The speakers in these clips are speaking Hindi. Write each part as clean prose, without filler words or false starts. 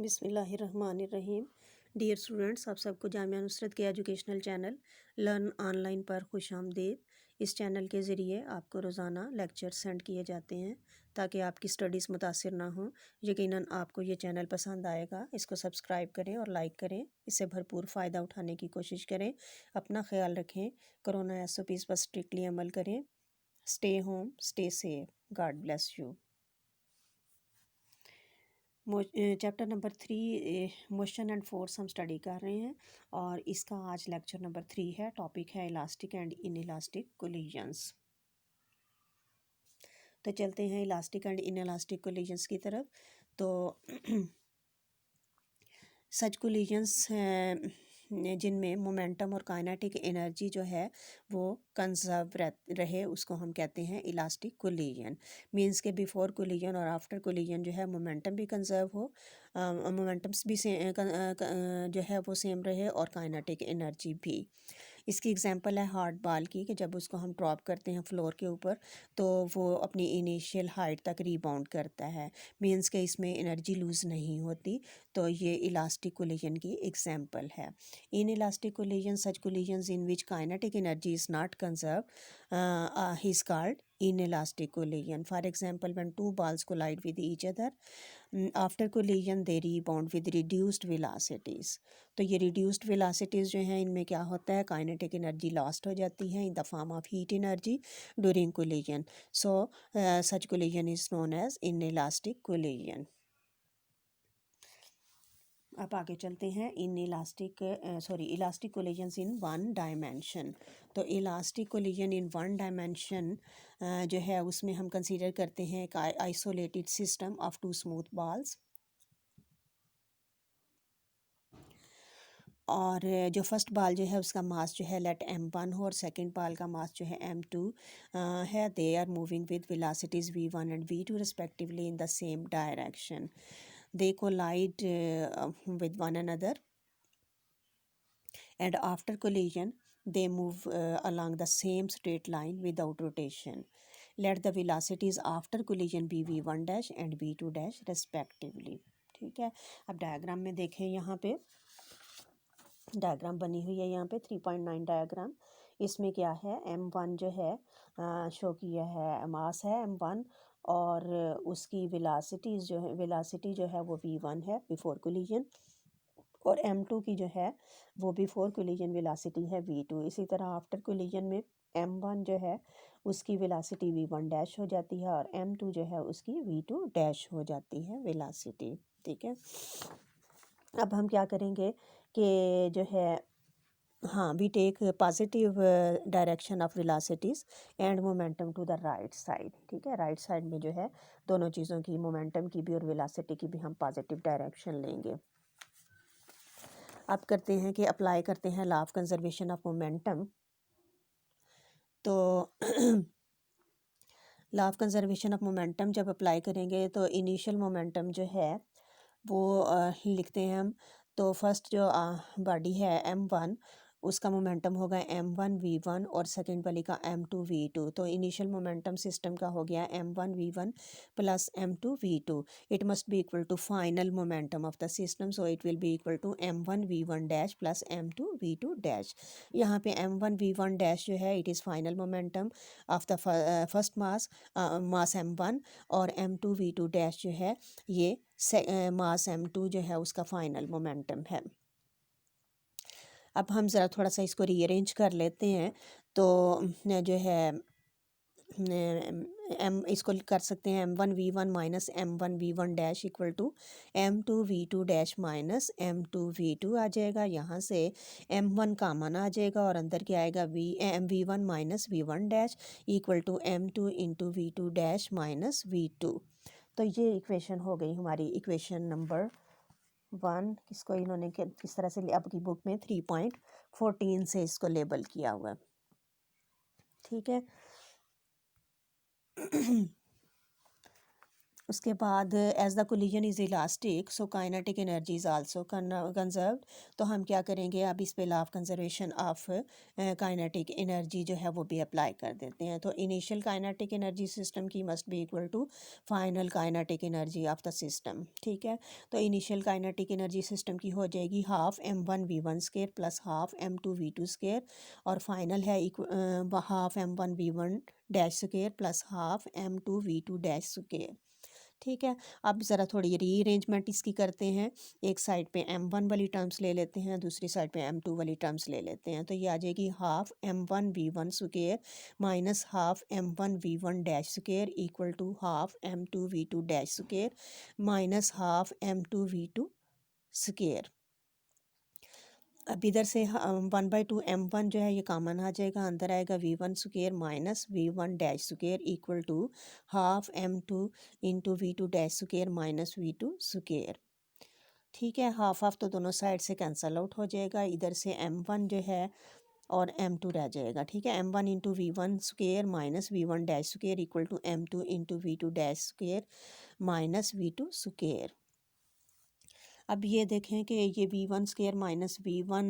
बिस्मिल्लाहिर्रहमानिर्रहीम। डियर स्टूडेंट्स, आप सबको जामिया नुसरत के एजुकेशनल चैनल लर्न ऑनलाइन पर खुश आमदीद। इस चैनल के ज़रिए आपको रोज़ाना लेक्चर सेंड किए जाते हैं ताकि आपकी स्टडीज़ मुतासिर ना हो। यकीनन आपको ये चैनल पसंद आएगा। इसको सब्सक्राइब करें और लाइक करें। इससे भरपूर फ़ायदा उठाने की कोशिश करें। अपना ख्याल रखें। कोरोना SOPs पर स्ट्रिक्टली अमल करें। Stay home, stay safe. God bless you. Chapter number 3 motion and force हम स्टडी कर रहे हैं और इसका आज लेक्चर नंबर 3 है। टॉपिक है इलास्टिक एंड इनइलास्टिक कोलिजन्स। तो चलते हैं इलास्टिक एंड इनइलास्टिक कोलिजन्स की तरफ। तो सच कोलिजन्स जिनमें मोमेंटम और काइनेटिक एनर्जी जो है वो कंजर्व रहे उसको हम कहते हैं इलास्टिक कोलिजन। मींस के बिफोर कोलिजन और आफ्टर कोलिजन जो है मोमेंटम भी कंजर्व हो, मोमेंटम्स भी जो है वो सेम रहे और काइनेटिक एनर्जी भी। इसकी एग्जांपल है हार्ड बॉल की कि जब उसको हम ड्रॉप करते हैं फ्लोर के ऊपर तो वो अपनी इनिशियल हाइट तक रीबाउंड करता है। मींस के इसमें एनर्जी लूज़ नहीं होती। तो ये इलास्टिक कोलिजन की एग्जांपल है। In elastic collision such collisions in which kinetic energy is not conserve is called inelastic collision. For example, when two balls collide with each other, after collision they rebound with reduced velocities. तो ये reduced velocities जो हैं इनमें क्या होता है, काइनेटिक एनर्जी लॉस्ट हो जाती है in the form of heat energy during collision. So such collision is known as inelastic collision. अब आगे चलते हैं elastic collisions in one dimension. तो elastic collision in one dimension जो है उसमें हम कंसीडर करते हैं एक isolated system of two smooth balls. और जो फर्स्ट बॉल जो है उसका मास जो है लेट m1 हो और सेकंड बॉल का मास जो है m2 है। They are moving with velocities v1 and v2 respectively in the same direction. They collide with one another, and after collision they move along the same straight line without rotation. Let the velocities after collision be v1 dash and v2 dash respectively. ठीक है। अब डायग्राम में देखें, यहाँ पे डायग्राम बनी हुई है, यहाँ पे 3.9 डायग्राम। इसमें क्या है, m1 जो है शो किया है, मास है m1 और उसकी वेलोसिटी जो है वो v1 है बिफोर कोलिजन, और m2 की जो है वो बिफोर कोलिजन वेलोसिटी है v2। इसी तरह आफ्टर कोलिजन में m1 जो है उसकी वेलोसिटी v1 डैश हो जाती है और m2 जो है उसकी v2 डैश हो जाती है वेलोसिटी। ठीक है। अब हम क्या करेंगे कि जो है हाँ we take positive direction of velocities and momentum to the right side. ठीक है, राइट साइड में जो है दोनों चीज़ों की, मोमेंटम की भी और वेलोसिटी की भी हम पॉजिटिव डायरेक्शन लेंगे। अब करते हैं कि अप्लाई करते हैं law of conservation of momentum. तो law of conservation of momentum जब अप्लाई करेंगे तो इनिशियल मोमेंटम जो है वो लिखते हैं हम। तो फर्स्ट जो बॉडी है m1 उसका मोमेंटम होगा m1 v1 और सेकेंड वाली का m2 v2। तो इनिशियल मोमेंटम सिस्टम का हो गया m1 v1 plus m2 v2। It must be equal to final momentum of the system, so it will be equal to m1 v1 dash plus m2 v2 dash. यहाँ पे m1 v1 डैश जो है it is final momentum of the first mass m1 और m2 v2 डैश जो है ये मास m2 जो है उसका फाइनल मोमेंटम है। अब हम ज़रा थोड़ा सा इसको रीअरेंज कर लेते हैं। तो जो है इसको कर सकते हैं m1 v1 minus m1 v1 dash equal to m2 v2 dash minus m2 v2 आ जाएगा। यहाँ से m1 कॉमन आ जाएगा और अंदर क्या आएगा, v1 minus v1 dash equal to m2 into v2 dash minus v2। तो ये इक्वेशन हो गई हमारी इक्वेशन नंबर 1। इसको इन्होंने किस तरह से आपकी बुक में 3.14 से इसको लेबल किया हुआ है। ठीक है। उसके बाद as the collision is elastic so kinetic energy is also conserved. तो हम क्या करेंगे, अब इस पे law of conservation of kinetic energy जो है वो भी अप्लाई कर देते हैं। तो इनिशियल काइनेटिक एनर्जी सिस्टम की must be equal to final kinetic energy of the system. ठीक है, तो इनिशियल काइनेटिक एनर्जी सिस्टम की हो जाएगी half m1v1 square plus half m2v2 square, और फाइनल है half m1v1 dash square plus half m2v2 dash square. ठीक है, अब ज़रा थोड़ी रीअरेंजमेंट इसकी करते हैं। एक साइड पे m1 वाली टर्म्स ले लेते हैं, दूसरी साइड पे m2 वाली टर्म्स ले लेते हैं। तो ये आ जाएगी half m1v1 square minus half m1v1 dash square equal to half m2v2 dash square minus half m2v2 square. अब इधर से 1/2 m1 जो है ये कॉमन आ जाएगा, अंदर आएगा v1 square minus v1 dash square equal to half m2 × v2 dash square minus v2 square. ठीक है, हाफ हाफ तो दोनों साइड से कैंसल आउट हो जाएगा, इधर से m1 जो है और m2 रह जाएगा। ठीक है, m1 × v1 square minus v1 dash square equal to m2 × v2 dash square minus v2 square. अब ये देखें कि ये v1 square minus v1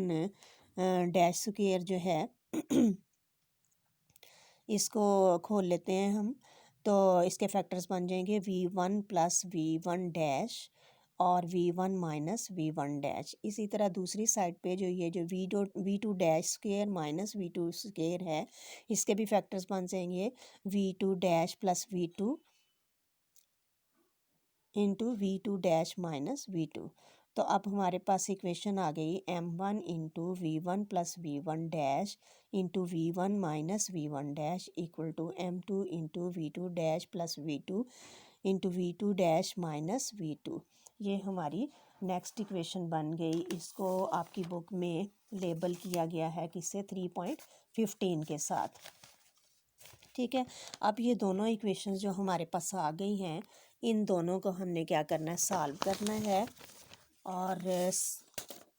dash square जो है इसको खोल लेते हैं हम। तो इसके फैक्टर्स बन जाएंगे v1 प्लस v1 डैश और v1 माइनस v1 डैश। इसी तरह दूसरी साइड पे जो ये जो v2 dash square minus v2 square है, इसके भी फैक्टर्स बन जाएंगे v2 dash plus v2 into v2 dash minus v2। तो अब हमारे पास इक्वेशन आ गई m1 into v1 plus v1 dash into v1 minus v1 dash equal to m2 into v2 dash plus v2 into v2 dash minus v2। ये हमारी नेक्स्ट इक्वेशन बन गई। इसको आपकी बुक में लेबल किया गया है किससे, 3.15 के साथ। ठीक है, अब ये दोनों इक्वेशंस जो हमारे पास आ गई हैं, इन दोनों को हमने क्या करना है, सॉल्व करना है। और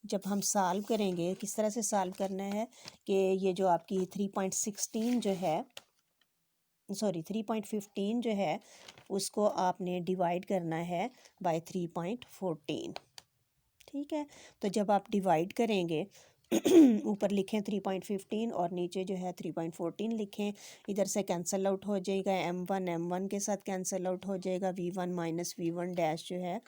जब हम सॉल्व करेंगे, किस तरह से सॉल्व करना है कि ये जो आपकी 3.16 जो है, सॉरी 3.15 जो है, उसको आपने डिवाइड करना है बाय 3.14। ठीक है, तो जब आप डिवाइड करेंगे ऊपर लिखें 3.15 और नीचे जो है 3.14 लिखें। इधर से कैंसिल आउट हो जाएगा, m1 के साथ कैंसिल आउट हो जाएगा, v1 माइनस v1 डैश जो है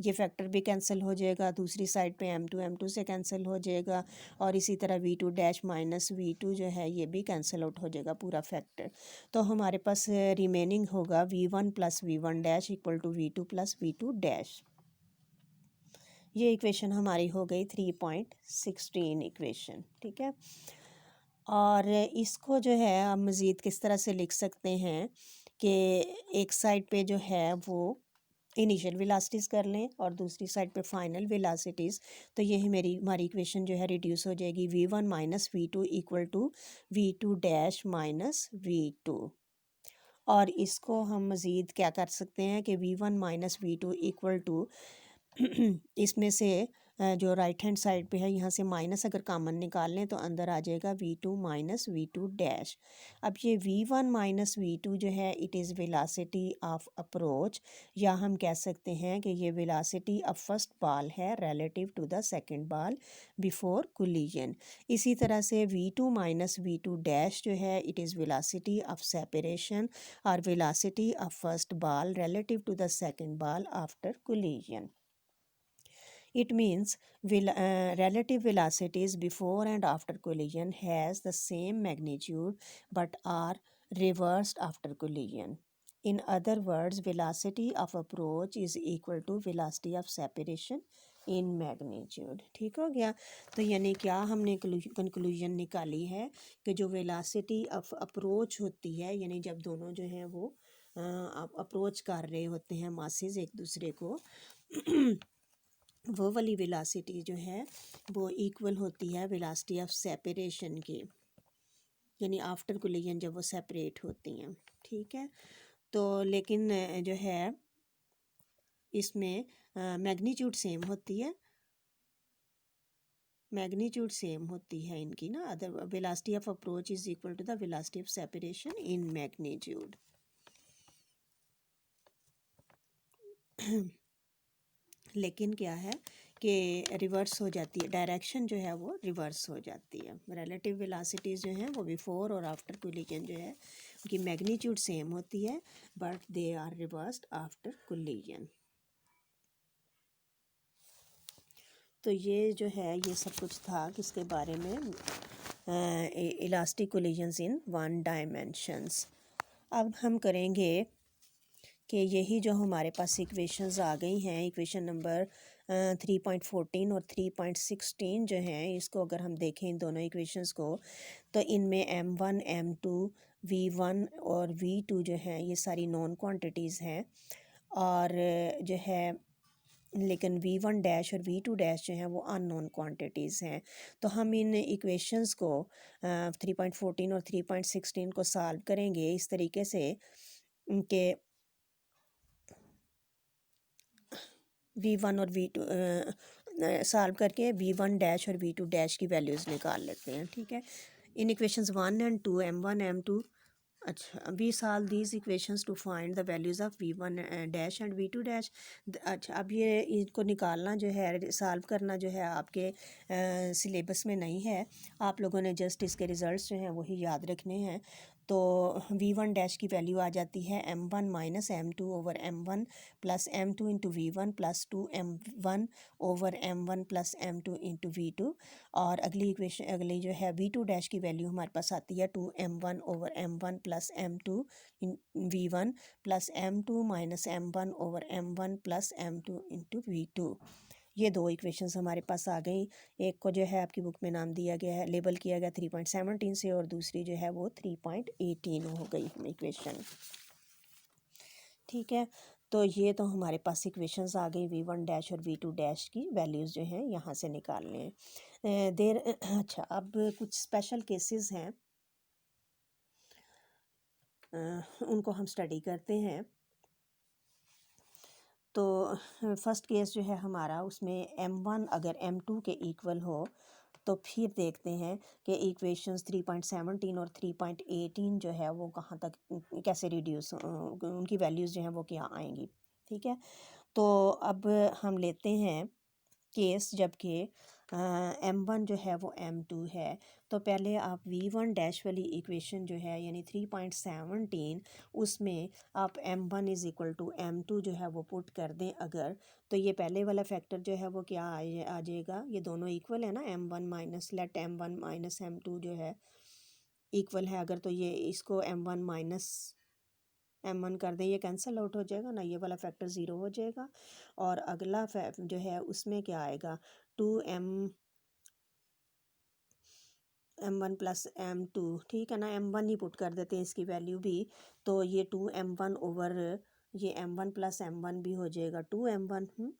ये फैक्टर भी कैंसिल हो जाएगा। दूसरी साइड पे m2 से कैंसिल हो जाएगा, और इसी तरह v2 डैश माइनस v2 जो है ये भी कैंसिल आउट हो जाएगा पूरा फैक्टर। तो हमारे पास रिमेनिंग होगा v1 plus v1 dash equal to v2 plus v2 dash. ये इक्वेशन हमारी हो गई 3.16 इक्वेशन। ठीक है, और इसको जो है हम मज़ीद किस तरह से लिख सकते हैं कि एक साइड पे जो है वो इनिशियल वेलोसिटीज़ कर लें और दूसरी साइड पे फाइनल वेलोसिटीज़। तो ये हमारी इक्वेशन जो है रिड्यूस हो जाएगी v1 minus v2 equal to v2 dash minus v2। और इसको हम मज़ीद क्या कर सकते हैं कि v1 minus v2 equal to इसमें से जो राइट हैंड साइड पे है यहाँ से माइनस अगर कॉमन निकाल लें तो अंदर आ जाएगा v2 माइनस v2 डैश। अब ये v1 माइनस v2 जो है it is velocity of approach, या हम कह सकते हैं कि ये वेलोसिटी ऑफ फर्स्ट बॉल है relative to the second ball before collision. इसी तरह से v2 माइनस v2 डैश जो है it is velocity of separation और velocity of first ball relative to the second ball after collision. It means relative velocities before and after collision has the same magnitude but are reversed after collision. In other words, velocity of approach is equal to velocity of separation in magnitude. ठीक हो गया। तो यानी क्या हमने कंक्लूजन निकाली है कि जो वेलोसिटी ऑफ अप्रोच होती है, यानी जब दोनों जो हैं वो अप्रोच कर रहे होते हैं मासेस एक दूसरे को वो वाली वेलोसिटी जो है वो इक्वल होती है वेलोसिटी ऑफ सेपरेशन की, यानी आफ्टर कोलिजन जब वो सेपरेट होती हैं। ठीक है, तो लेकिन जो है इसमें मैग्नीट्यूड सेम होती है, मैग्नीट्यूड सेम होती है इनकी ना। Other velocity of approach is equal to the velocity of separation in magnitude. लेकिन क्या है कि रिवर्स हो जाती है, डायरेक्शन जो है वो रिवर्स हो जाती है। रिलेटिव वेलोसिटीज़ जो हैं वो बिफोर और आफ्टर कोलिजन जो है उनकी मैग्नीट्यूड सेम होती है, but they are reversed after collision. तो ये जो है ये सब कुछ था किसके बारे में, elastic collisions in one dimensions. अब हम करेंगे कि यही जो हमारे पास इक्वेशंस आ गई हैं, इक्वेशन नंबर 3.14 और 3.16 जो हैं, इसको अगर हम देखें इन दोनों इक्वेशंस को, तो इनमें m1 m2 v1 और v2 जो हैं ये सारी नॉन क्वांटिटीज़ हैं, और जो है लेकिन v1 डैश और v2 डैश जो हैं वो अननोन क्वांटिटीज़ हैं। तो हम इन इक्वेशंस को 3.14 और 3.16 को सॉल्व करेंगे इस तरीके से कि v1 और v2 सॉल्व करके v1 डैश और v2 डैश की वैल्यूज़ निकाल लेते हैं। ठीक है, इन इक्वेशंस 1 एंड 2 m1 m2, अच्छा we solve these equations to find the values of v1 dash and v2 dash. अच्छा, अब ये इनको निकालना जो है, सॉल्व करना जो है आपके सिलेबस में नहीं है, आप लोगों ने जस्ट इसके रिज़ल्ट्स जो हैं वही याद रखने हैं। तो v1 डैश की वैल्यू आ जाती है m1 minus m2 over m1 plus m2 into v1 plus 2m1 over m1 plus m2 into v2। और अगली इक्वेशन, अगली जो है v2 डैश की वैल्यू हमारे पास आती है 2m1 over m1 plus m2 v1 plus m2 minus m1 over m1 plus m2 into v2। ये दो इक्वेशंस हमारे पास आ गई। एक को जो है आपकी बुक में नाम दिया गया है, लेबल किया गया 3.17 से, और दूसरी जो है वो 3.18 हो गई इक्वेशन। ठीक है, तो ये तो हमारे पास इक्वेशंस आ गई v1 डैश और v2 डैश की वैल्यूज़ जो हैं यहाँ से निकालने हैं देर। अच्छा, अब कुछ स्पेशल केसेस हैं, उनको हम स्टडी करते हैं। तो फर्स्ट केस जो है हमारा, उसमें m1 अगर m2 के इक्वल हो, तो फिर देखते हैं कि इक्वेशंस 3.17 और 3.18 जो है वो कहाँ तक कैसे रिड्यूस, उनकी वैल्यूज़ जो हैं वो क्या आएंगी। ठीक है, तो अब हम लेते हैं केस जबकि m1 जो है वो m2 है। तो पहले आप v1 डैश वाली इक्वेशन जो है यानी 3.17, उसमें आप m1 is equal to m2 जो है वो पुट कर दें अगर, तो ये पहले वाला फैक्टर जो है वो क्या आ जाएगा, ये दोनों इक्वल है ना, m1 minus late m1 minus m2 जो है इक्वल है अगर, तो ये इसको m1 माइनस m1 कर दें, ये कैंसिल आउट हो जाएगा ना, ये वाला फैक्टर ज़ीरो हो जाएगा। और अगला जो है उसमें क्या आएगा, 2m1 प्लस m2, ठीक है ना, m1 ही पुट कर देते हैं इसकी वैल्यू भी, तो ये 2m1 ओवर ये m1 प्लस m1 भी हो जाएगा 2m1।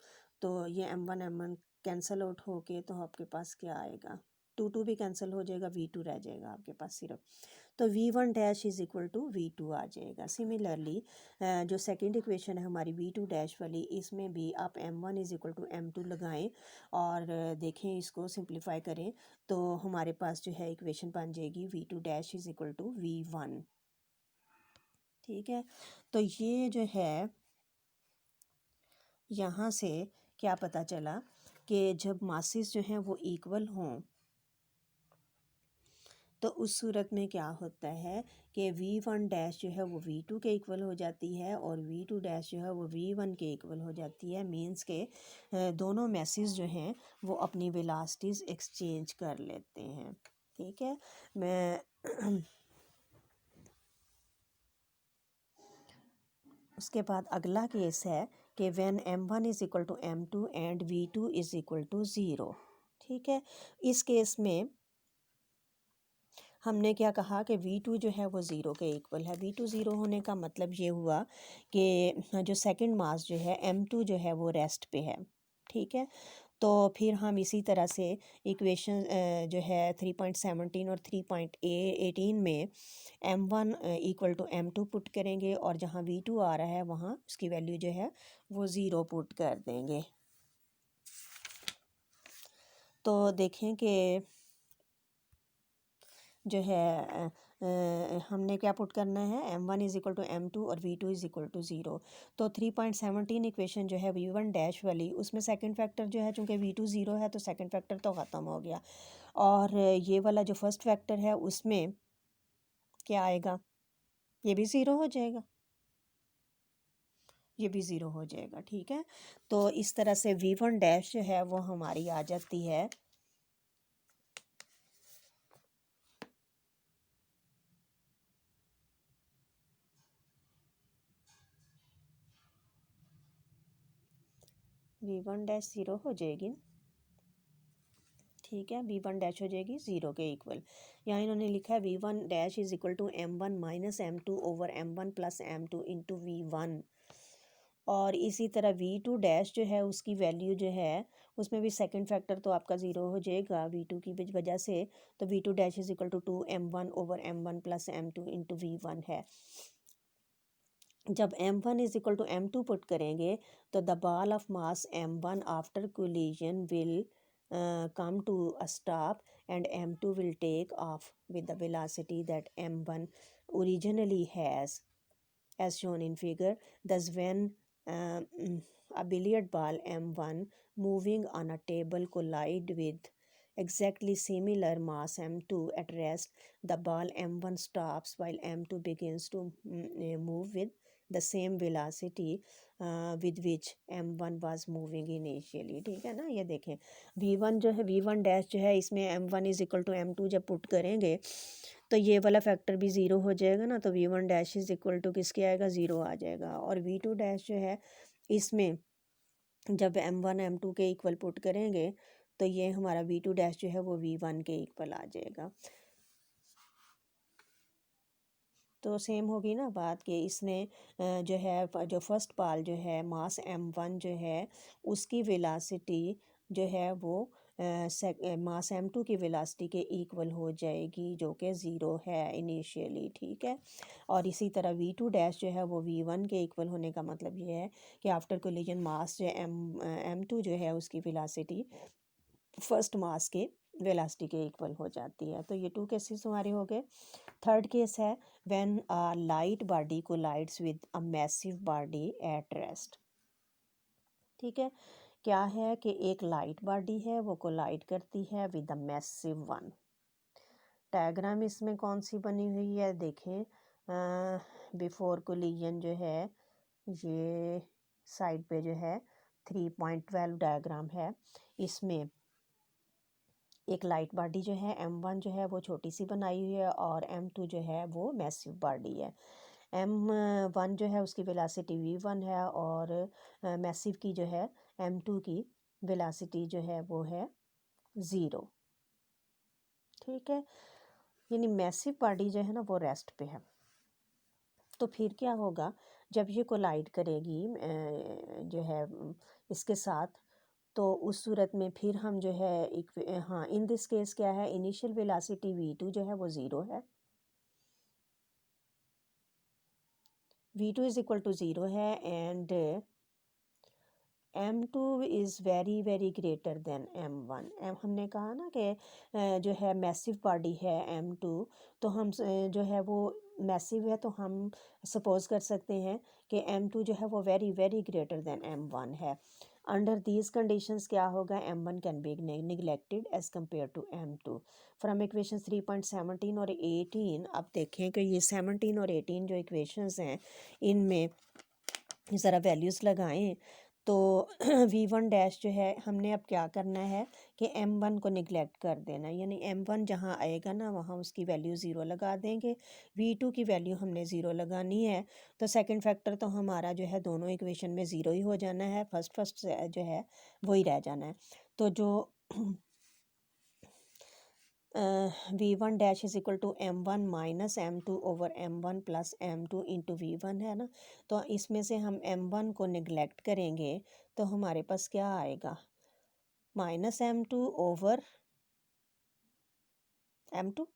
तो ये m1 कैंसिल आउट होके तो आपके पास क्या आएगा, 2 भी कैंसिल हो जाएगा, v2 रह जाएगा आपके पास सिर्फ। तो v1 dash is equal to v2 आ जाएगा। सिमिलरली जो सेकंड इक्वेशन है हमारी v2 डैश वाली, इसमें भी आप m1 is equal to m2 लगाएं और देखें, इसको सिंप्लीफाई करें, तो हमारे पास जो है इक्वेशन बन जाएगी v2 dash is equal to v1। ठीक है, तो ये जो है यहाँ से क्या पता चला कि जब मासेस जो हैं वो इक्वल हों, तो उस सूरत में क्या होता है कि v1 डैश जो है वो v2 के इक्वल हो जाती है और v2 डैश जो है वो v1 के इक्वल हो जाती है। मींस के दोनों मैसेज जो हैं वो अपनी वेलोसिटीज़ एक्सचेंज कर लेते हैं। ठीक है, मैं उसके बाद अगला केस है कि when m1 is equal to m2 and v2 is equal to 0। ठीक है, इस केस में हमने क्या कहा कि v2 जो है वो ज़ीरो के इक्वल है। v2 ज़ीरो होने का मतलब ये हुआ कि जो सेकंड मास जो है m2 जो है वो रेस्ट पे है। ठीक है, तो फिर हम इसी तरह से इक्वेशन जो है 3.17 और 3.18 में m1 equal to m2 put करेंगे और जहाँ v2 आ रहा है वहाँ उसकी वैल्यू जो है वो ज़ीरो पुट कर देंगे। तो देखें कि जो है हमने क्या पुट करना है, m1 is equal to m2 और v2 इज इक्वल टू 0। तो 3.17 इक्वेशन जो है v1 डैश वाली, उसमें सेकंड फैक्टर जो है, चूँकि v2 0 है तो सेकंड फैक्टर तो ख़त्म हो गया, और ये वाला जो फर्स्ट फैक्टर है उसमें क्या आएगा, ये भी ज़ीरो हो जाएगा, ये भी ज़ीरो हो जाएगा। ठीक है, तो इस तरह से v1 डैश जो है वो हमारी आ जाती है v1 डैश ज़ीरो हो जाएगी, ठीक है, v1 डैश हो जाएगी ज़ीरो के इक्वल। यहाँ इन्होंने लिखा है v1 dash is equal to m1 minus m2 over m1 plus m2 into v1। और इसी तरह v2 डैश जो है उसकी वैल्यू जो है उसमें भी सेकंड फैक्टर तो आपका ज़ीरो हो जाएगा v2 की वजह से, तो v2 dash is equal to 2m1 over m1 plus m2 into v1 है। जब m1 is equal to m2 put करेंगे तो the ball of mass m1 after collision will come to a stop and m2 will take off with the velocity that m1 originally has, as shown in figure. Thus when a billiard ball m1 moving on a table collide with exactly similar mass m2 at rest, the ball m1 stops while m2 begins to move with the same velocity with which m1 was moving initially। ठीक है ना, ये देखें v1 जो है, v1 डैश जो है, इसमें m1 is equal to m2 जब पुट करेंगे तो ये वाला फैक्टर भी ज़ीरो हो जाएगा ना, तो v1 dash is equal to किसके आएगा, ज़ीरो आ जाएगा। और v2 डैश जो है इसमें जब m1 m2 के इक्वल पुट करेंगे तो ये हमारा v2 डैश जो है वो v1 के इक्वल आ जाएगा। तो सेम होगी ना बात कि इसने जो है जो फर्स्ट पाल जो है मास m1 जो है उसकी वेलासिटी जो है वो मास m2 की वेलासिटी के इक्वल हो जाएगी, जो कि ज़ीरो है इनिशियली। ठीक है, और इसी तरह v2 डैश जो है वो v1 के इक्वल होने का मतलब ये है कि आफ्टर कोलिजन मास जो m2 जो है उसकी वेलासिटी फर्स्ट मास के वेलासिटी के इक्वल हो जाती है। तो ये टू केसेस हमारे हो गए। थर्ड केस है when a light body collides with a massive body at rest. ठीक है, क्या है कि एक लाइट बॉडी है वो कोलाइड करती है with a massive one. Diagram इसमें कौन सी बनी हुई है देखें, बिफोर कोलिजन जो है ये साइड पे जो है 3.12 डायग्राम है, इसमें एक लाइट बॉडी जो है m1 जो है वो छोटी सी बनाई हुई है और m2 जो है वो मैसिव बॉडी है। m1 जो है उसकी वेलासिटी v1 है और मैसिव की जो है m2 की वेलासिटी जो है वो है ज़ीरो। ठीक है, यानी मैसिव बॉडी जो है ना वो रेस्ट पे है। तो फिर क्या होगा जब ये कोलाइड करेगी जो है इसके साथ, तो उस सूरत में फिर हम जो है एक, हाँ इन दिस केस क्या है, इनिशियल वेलासिटी v2 जो है वो ज़ीरो है, v2 is equal to zero है and m2 is very very greater than m1। हमने कहा ना कि जो है मैसिव बॉडी है m2, तो हम जो है वो मैसिव है तो हम सपोज कर सकते हैं कि m2 जो है वो very very greater than m1 है। अंडर दीज कंडीशंस क्या होगा, m1 can be neglected as compare to m2। From equation 3.17 और 18 अब देखें कि ये 17 और 18 जो इक्वेशंस हैं इनमें ज़रा वैल्यूज़ लगाएं तो v1 डैश जो है हमने अब क्या करना है कि m1 को निगलेक्ट कर देना, यानी m1 जहाँ आएगा ना वहाँ उसकी वैल्यू ज़ीरो लगा देंगे, v2 की वैल्यू हमने ज़ीरो लगानी है। तो सेकंड फैक्टर तो हमारा जो है दोनों इक्वेशन में ज़ीरो ही हो जाना है, फर्स्ट जो है वही रह जाना है। तो जो v1 dash is equal to m1 minus m2 over m1 plus m2 into v1 है ना, तो इसमें से हम m1 को निगलेक्ट करेंगे तो हमारे पास क्या आएगा, माइनस m2 ओवर m2।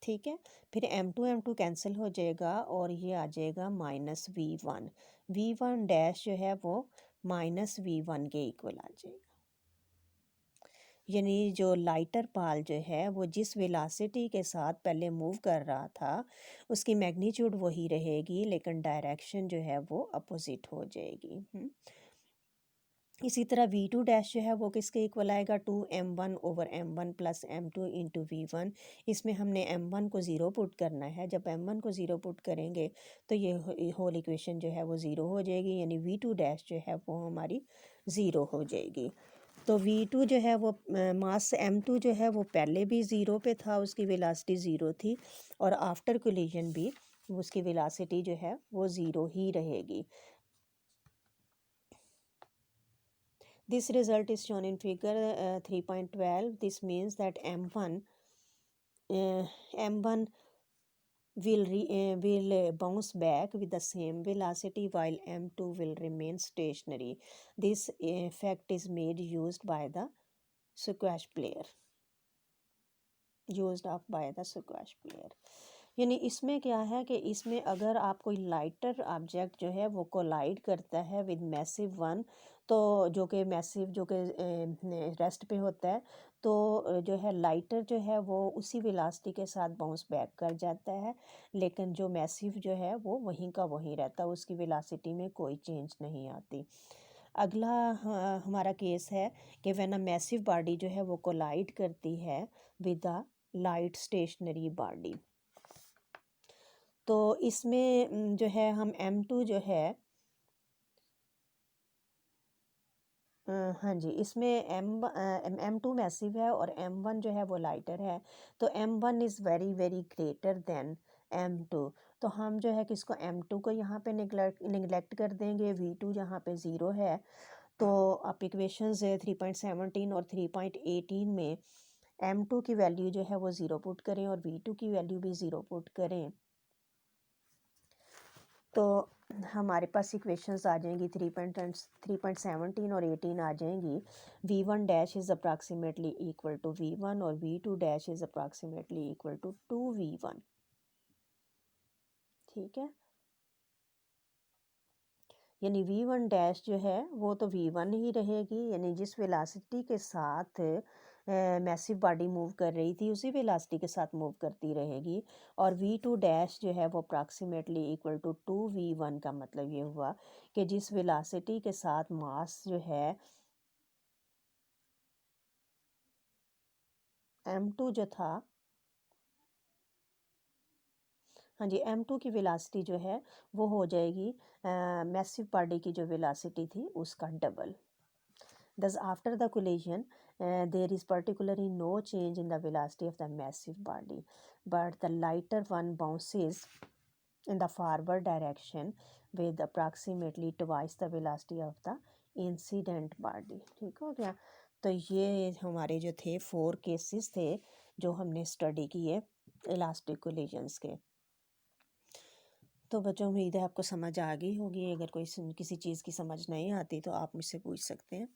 ठीक है, फिर m2 कैंसिल हो जाएगा और ये आ जाएगा माइनस v1 डैश जो है वो माइनस v1 के इक्वल आ जाएगा। यानी जो लाइटर पाल जो है वो जिस वेलासिटी के साथ पहले मूव कर रहा था उसकी मैग्नीट्यूड वही रहेगी, लेकिन डायरेक्शन जो है वो अपोजिट हो जाएगी। इसी तरह v2 डैश जो है वो किसके इक्वल आएगा, 2m1 over m1 plus m2 into v1। इसमें हमने m1 को ज़ीरो पुट करना है। जब m1 को ज़ीरो पुट करेंगे तो ये होल इक्वेशन जो है वो ज़ीरो हो जाएगी, यानी v2 डैश जो है वो हमारी ज़ीरो हो जाएगी। तो v2 जो है वो मास m2 जो है वो पहले भी ज़ीरो पे था, उसकी वेलासिटी ज़ीरो थी, और आफ्टर कोलिजन भी उसकी वेलासिटी जो है वो ज़ीरो ही रहेगी। This result is shown in figure 3.12. This means that m1 will bounce back with the same velocity while m2 will remain stationary. This effect is made used by the squash player. यानी इसमें क्या है कि इसमें अगर आप कोई लाइटर ऑब्जेक्ट जो है वो कोलाइड करता है विद मैसिव वन, तो जो कि मैसिव जो कि रेस्ट पे होता है, तो जो है लाइटर जो है वो उसी वेलासिटी के साथ बाउंस बैक कर जाता है, लेकिन जो मैसिव जो है वो वहीं का वहीं रहता है, उसकी वेलासिटी में कोई चेंज नहीं आती। अगला हमारा केस है कि व्हेन अ मैसिव बॉडी जो है वो कोलाइड करती है with a light stationary body. तो इसमें जो है हम m2 जो है हाँ जी, इसमें m2 मैसिव है और m1 जो है वो लाइटर है, तो m1 is very very greater then m2। तो हम जो है किसको m2 को यहाँ पे निगलेक्ट कर देंगे, v2 यहाँ पे ज़ीरो है। तो आप इक्वेशंस 3.17 और 3.18 में m2 की वैल्यू जो है वो ज़ीरो पुट करें और v2 की वैल्यू भी ज़ीरो पुट करें, तो हमारे पास इक्वेशंस आ जाएंगी 3.17 और 18 आ जाएंगी। v1 dash is approximately equal to v1 और v2 dash is approximately equal to 2v1। ठीक है, यानी v1 डैश जो है वो तो v1 ही रहेगी, यानी जिस वेलासिटी के साथ मैसिव बॉडी मूव कर रही थी उसी वेलासिटी के साथ मूव करती रहेगी। और v2 डैश जो है वो अप्रॉक्सीमेटली इक्वल टू 2v1 का मतलब ये हुआ कि जिस वेलासिटी के साथ मास जो है m2 जो था, हाँ जी, m2 की वेलासिटी जो है वो हो जाएगी मैसिव बॉडी की जो वेलासिटी थी उसका double. Thus, after the collision, there is particularly no change in the velocity of the massive body, but the lighter one bounces in the forward direction with approximately twice the velocity of the incident body। ठीक हो गया। तो ये हमारे जो थे 4 केसेस थे जो हमने स्टडी किए इलास्टिक कोलिजन्स के। तो बच्चों, उम्मीद है आपको समझ आ गई होगी। अगर कोई किसी चीज़ की समझ नहीं आती तो आप मुझसे पूछ सकते हैं।